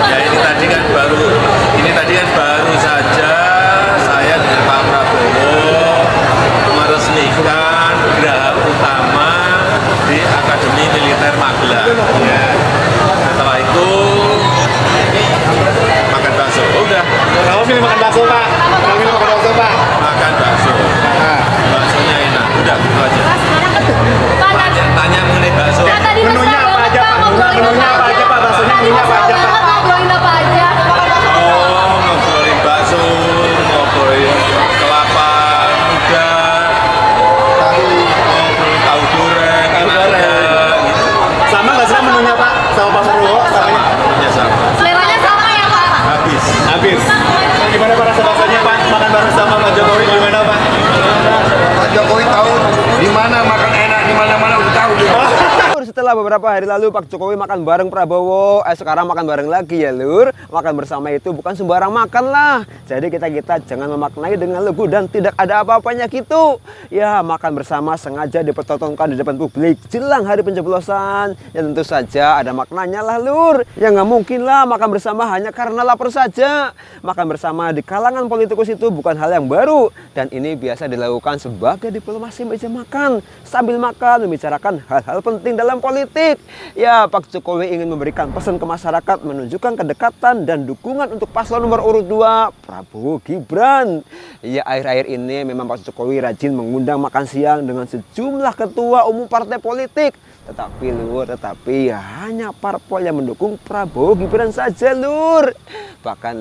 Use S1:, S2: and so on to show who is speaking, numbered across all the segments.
S1: Ya ini tadi kan baru saja saya dengan Pak Prabowo meresmikan geraha utama di Akademi Militer Magelang. Ya. Setelah itu makan bakso. Udah.
S2: Kamu pilih makan bakso, Pak? Kamu pilih makan bakso, Pak?
S1: Makan bakso. Baksonya enak. Udah gitu aja. Tanya mengenai bakso.
S2: Menunya apa aja, Pak? Menunya apa aja, Pak? Baksonya menunya apa aja, Pak?
S1: Oh, ngobrolin bakso, ngobrolin kelapa muda, ngobrolin tahu goreng, kan ada. Gitu.
S2: Sama nggak sih menunya, Pak? Sama Pak Prabowo?
S1: Sama, menunya sama.
S3: Seleranya sama ya, Pak?
S1: Habis.
S2: Habis. Nah, gimana Pak rasa baksonya, Pak? Makan bareng sama Pak Jokowi gimana, Pak?
S4: Pak Jokowi tahu di mana makan enak, di mana-mana udah tahu dia.
S5: Setelah beberapa hari lalu Pak Jokowi makan bareng Prabowo, sekarang makan bareng lagi ya lur. Makan bersama itu bukan sembarang makan lah. Jadi kita jangan memaknai dengan lugu dan tidak ada apa-apanya gitu. Ya makan bersama sengaja dipertontonkan di depan publik jelang hari pencoblosan. Ya tentu saja ada maknanya lah lur. Ya nggak mungkin lah makan bersama hanya karena lapar saja. Makan bersama di kalangan politikus itu bukan hal yang baru. Dan ini biasa dilakukan sebagai diplomasi meja makan. Sambil makan membicarakan hal-hal penting dalam politik. Ya Pak Jokowi ingin memberikan pesan ke masyarakat, menunjukkan kedekatan dan dukungan untuk paslon nomor urut 2 Prabowo Gibran. Ya akhir-akhir ini memang Pak Jokowi rajin mengundang makan siang dengan sejumlah ketua umum partai politik. Tetapi ya hanya parpol yang mendukung Prabowo Gibran saja lur. Bahkan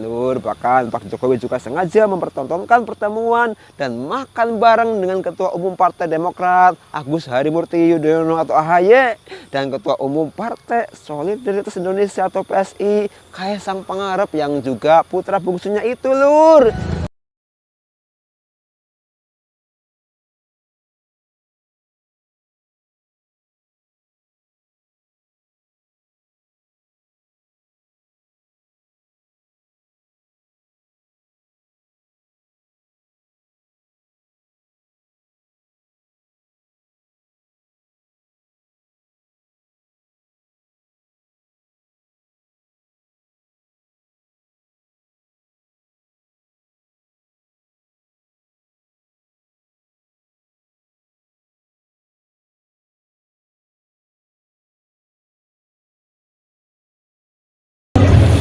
S5: Pak Jokowi juga sengaja mempertontonkan pertemuan dan makan bareng dengan Ketua Umum Partai Demokrat Agus Harimurti Yudhoyono atau AHY dan Ketua Umum Partai Solidaritas Indonesia atau PSI Kaisang Pangarep yang juga putra bungsunya itu lur.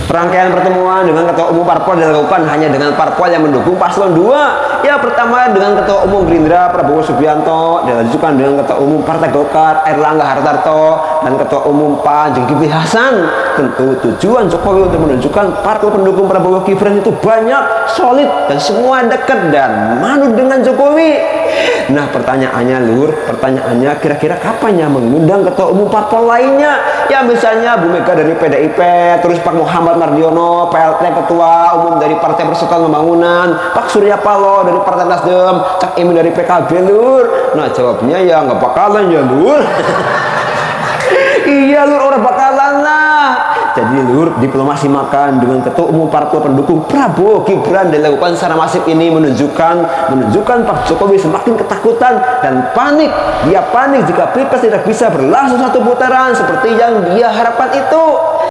S5: Rangkaian pertemuan dengan Ketua Umum Parpol dilakukan hanya dengan Parpol yang mendukung paslon 2. Ya pertama dengan Ketua Umum Gerindra Prabowo Subianto, dilanjutkan dengan Ketua Umum Partai Golkar Erlangga Hartarto dan Ketua Umum PAN Zulkifli Hasan. Tentu tujuan Jokowi untuk menunjukkan parpol pendukung Prabowo Gibran itu banyak, solid dan semua dekat dan manut dengan Jokowi. Nah pertanyaannya kira-kira kapan ya mengundang Ketua Umum parpol lainnya? Ya misalnya Bu Mega dari PDIP, terus Pak Muhammad Mardiono PLT Ketua Umum dari Partai Persatuan Pembangunan, Pak Surya Paloh dari Partai Nasdem, Cak Imin dari PKB lur. Nah jawabnya ya nggak bakalan ya lur. Iya lur, orang bakalan lah. Jadi lur, diplomasi makan dengan Ketua Umum Parpol pendukung Prabowo Gibran dilakukan secara masif ini menunjukkan Pak Jokowi semakin ketakutan dan panik. Dia panik jika Pilpres tidak bisa berlangsung satu putaran seperti yang dia harapkan itu.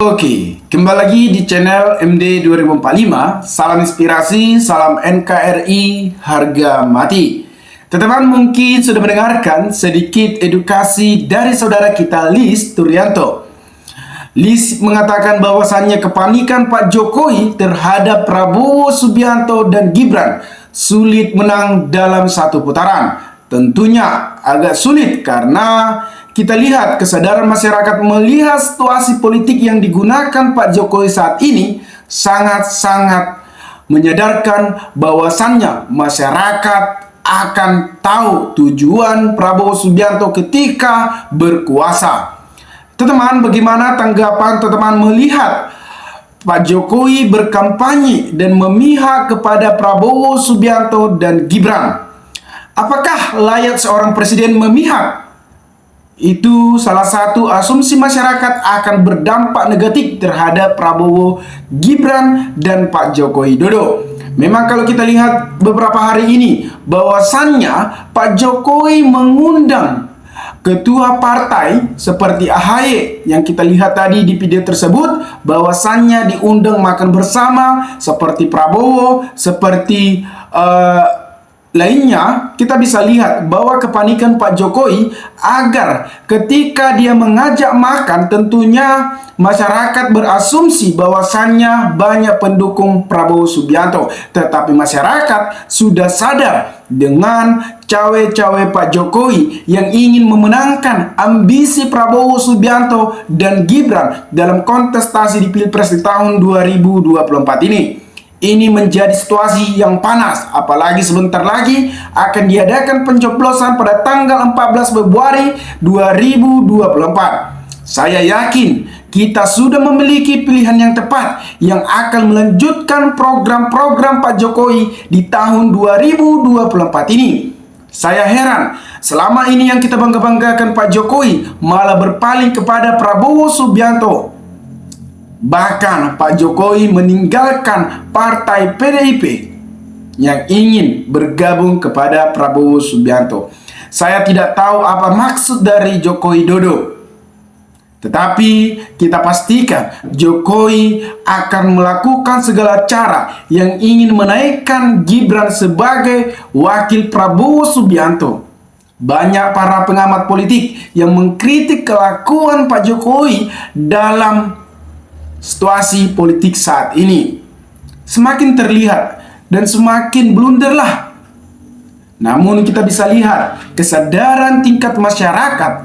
S6: Oke, kembali lagi di channel MD 2045. Salam inspirasi, salam NKRI, harga mati. Teman-teman mungkin sudah mendengarkan sedikit edukasi dari saudara kita Lis Turyanto. Lis mengatakan bahwasannya kepanikan Pak Jokowi terhadap Prabowo Subianto dan Gibran sulit menang dalam satu putaran. Tentunya agak sulit karena kita lihat kesadaran masyarakat melihat situasi politik yang digunakan Pak Jokowi saat ini sangat-sangat menyadarkan bahwasannya masyarakat akan tahu tujuan Prabowo Subianto ketika berkuasa. Teman-teman, bagaimana tanggapan teman-teman melihat Pak Jokowi berkampanye dan memihak kepada Prabowo Subianto dan Gibran? Apakah layak seorang presiden memihak? Itu salah satu asumsi masyarakat akan berdampak negatif terhadap Prabowo Gibran dan Pak Joko Widodo. Memang kalau kita lihat beberapa hari ini, bahwasannya Pak Jokowi mengundang ketua partai seperti AHY yang kita lihat tadi di video tersebut, bahwasannya diundang makan bersama seperti Prabowo, seperti lainnya. Kita bisa lihat bahwa kepanikan Pak Jokowi agar ketika dia mengajak makan, tentunya masyarakat berasumsi bahwasannya banyak pendukung Prabowo Subianto. Tetapi masyarakat sudah sadar dengan cawe-cawe Pak Jokowi yang ingin memenangkan ambisi Prabowo Subianto dan Gibran dalam kontestasi di Pilpres di tahun 2024 ini. Ini menjadi situasi yang panas, apalagi sebentar lagi akan diadakan pencoblosan pada tanggal 14 Februari 2024. Saya yakin kita sudah memiliki pilihan yang tepat yang akan melanjutkan program-program Pak Jokowi di tahun 2024 ini. Saya heran, selama ini yang kita bangga-banggakan Pak Jokowi malah berpaling kepada Prabowo Subianto. Bahkan Pak Jokowi meninggalkan partai PDIP yang ingin bergabung kepada Prabowo Subianto. Saya tidak tahu apa maksud dari Joko Widodo. Tetapi kita pastikan Jokowi akan melakukan segala cara yang ingin menaikkan Gibran sebagai wakil Prabowo Subianto. Banyak para pengamat politik yang mengkritik kelakuan Pak Jokowi dalam situasi politik saat ini. Semakin terlihat dan semakin blunderlah. Namun kita bisa lihat kesadaran tingkat masyarakat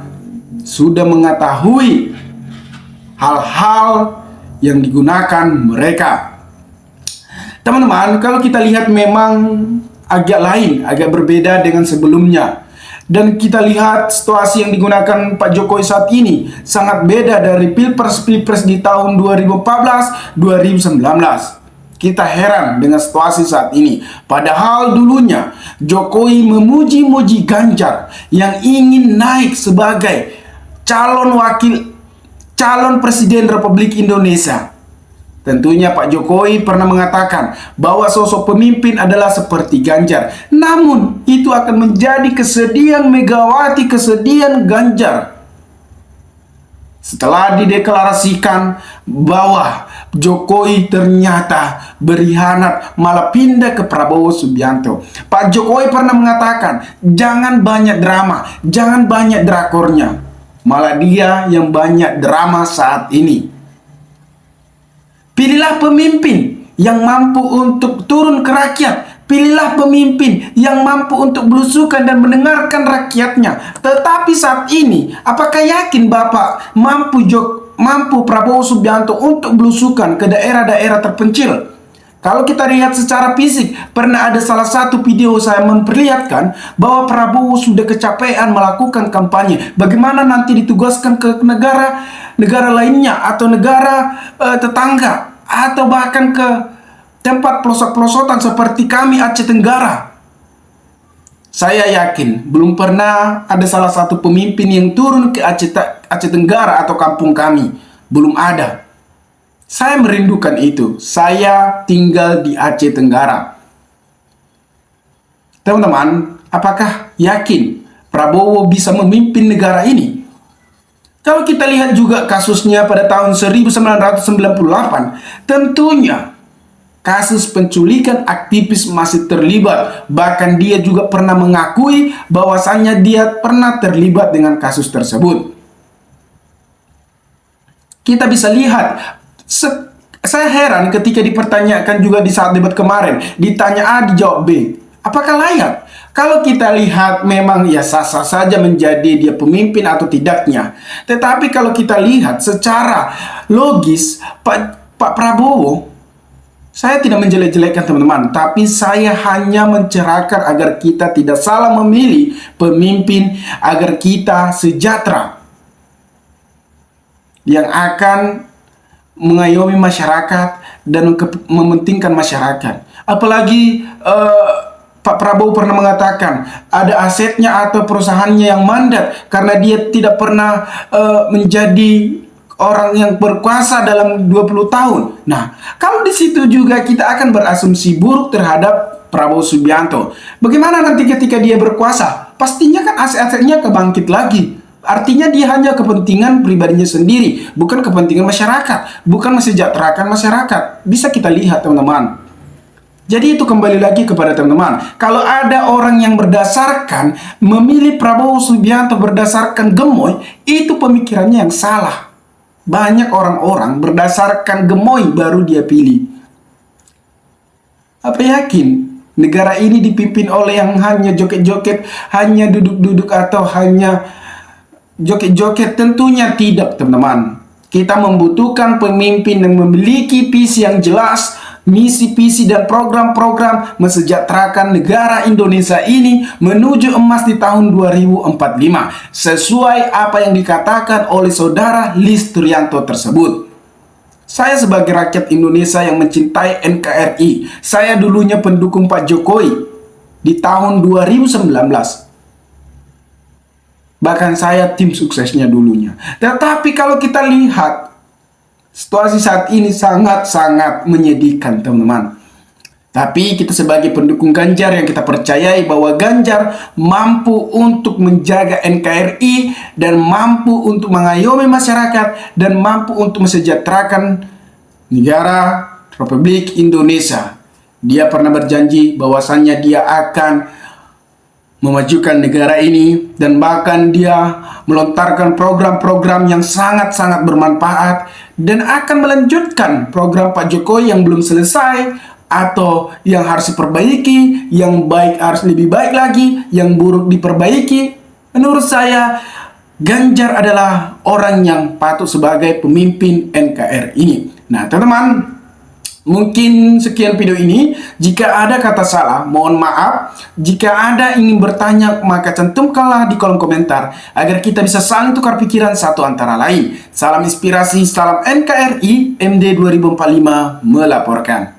S6: sudah mengetahui hal-hal yang digunakan mereka. Teman-teman, kalau kita lihat memang agak lain, agak berbeda dengan sebelumnya. Dan kita lihat situasi yang digunakan Pak Jokowi saat ini sangat beda dari Pilpres di tahun 2014-2019. Kita heran dengan situasi saat ini. Padahal dulunya Jokowi memuji-muji Ganjar yang ingin naik sebagai calon presiden Republik Indonesia. Tentunya Pak Jokowi pernah mengatakan bahwa sosok pemimpin adalah seperti Ganjar. Namun itu akan menjadi kesedihan Megawati, kesedihan Ganjar. Setelah dideklarasikan bahwa Jokowi ternyata berkhianat, malah pindah ke Prabowo Subianto. Pak Jokowi pernah mengatakan, jangan banyak drama, jangan banyak drakornya. Malah dia yang banyak drama saat ini. Pilihlah pemimpin yang mampu untuk turun ke rakyat. Pilihlah pemimpin yang mampu untuk belusukan dan mendengarkan rakyatnya. Tetapi saat ini, apakah yakin Bapak mampu Prabowo Subianto untuk belusukan ke daerah-daerah terpencil? Kalau kita lihat secara fisik, pernah ada salah satu video saya memperlihatkan bahwa Prabowo sudah kecapean melakukan kampanye. Bagaimana nanti ditugaskan ke negara lainnya atau negara tetangga, atau bahkan ke tempat pelosok-pelosotan seperti kami Aceh Tenggara. Saya yakin belum pernah ada salah satu pemimpin yang turun ke Aceh Tenggara atau kampung kami. Belum ada. Saya merindukan itu. Saya tinggal di Aceh Tenggara. Teman-teman, apakah yakin Prabowo bisa memimpin negara ini? Kalau kita lihat juga kasusnya pada tahun 1998, tentunya kasus penculikan aktivis masih terlibat. Bahkan dia juga pernah mengakui bahwasannya dia pernah terlibat dengan kasus tersebut. Kita bisa lihat, saya heran ketika dipertanyakan juga di saat debat kemarin, ditanya A dijawab B. Apakah layak? Kalau kita lihat memang ya sah-sah saja menjadi dia pemimpin atau tidaknya. Tetapi kalau kita lihat secara logis, Pak Prabowo, saya tidak menjelek-jelekkan teman-teman, tapi saya hanya mencerahkan agar kita tidak salah memilih pemimpin, agar kita sejahtera yang akan mengayomi masyarakat dan mementingkan masyarakat. Apalagi Pak Prabowo pernah mengatakan ada asetnya atau perusahaannya yang mandat karena dia tidak pernah menjadi orang yang berkuasa dalam 20 tahun. Nah, kalau di situ juga kita akan berasumsi buruk terhadap Prabowo Subianto. Bagaimana nanti ketika dia berkuasa? Pastinya kan aset-asetnya kebangkit lagi. Artinya dia hanya kepentingan pribadinya sendiri, bukan kepentingan masyarakat, bukan mesejahterakan masyarakat. Bisa kita lihat, teman-teman. Jadi itu kembali lagi kepada teman-teman. Kalau ada orang yang berdasarkan memilih Prabowo Subianto berdasarkan gemoy, itu pemikirannya yang salah. Banyak orang-orang berdasarkan gemoy baru dia pilih. Apa yakin negara ini dipimpin oleh yang hanya joget-joget, hanya duduk-duduk atau hanya joget-joget? Tentunya tidak, teman-teman. Kita membutuhkan pemimpin yang memiliki visi yang jelas, misi-visi dan program-program mensejahterakan negara Indonesia ini menuju emas di tahun 2045 sesuai apa yang dikatakan oleh saudara Lis Turianto tersebut. Saya sebagai rakyat Indonesia yang mencintai NKRI, saya dulunya pendukung Pak Jokowi di tahun 2019. Bahkan saya tim suksesnya dulunya. Tetapi kalau kita lihat situasi saat ini sangat-sangat menyedihkan, teman-teman. Tapi kita sebagai pendukung Ganjar yang kita percayai bahwa Ganjar mampu untuk menjaga NKRI dan mampu untuk mengayomi masyarakat dan mampu untuk mesejahterakan negara Republik Indonesia. Dia pernah berjanji bahwasannya dia akan memajukan negara ini dan bahkan dia melontarkan program-program yang sangat-sangat bermanfaat dan akan melanjutkan program Pak Jokowi yang belum selesai atau yang harus diperbaiki, yang baik harus lebih baik lagi, yang buruk diperbaiki. Menurut saya, Ganjar adalah orang yang patut sebagai pemimpin NKRI ini. Nah, teman-teman, mungkin sekian video ini. Jika ada kata salah, mohon maaf. Jika ada ingin bertanya, maka cantumkanlah di kolom komentar agar kita bisa saling tukar pikiran satu antara lain. Salam inspirasi, salam NKRI, MD 2045 melaporkan.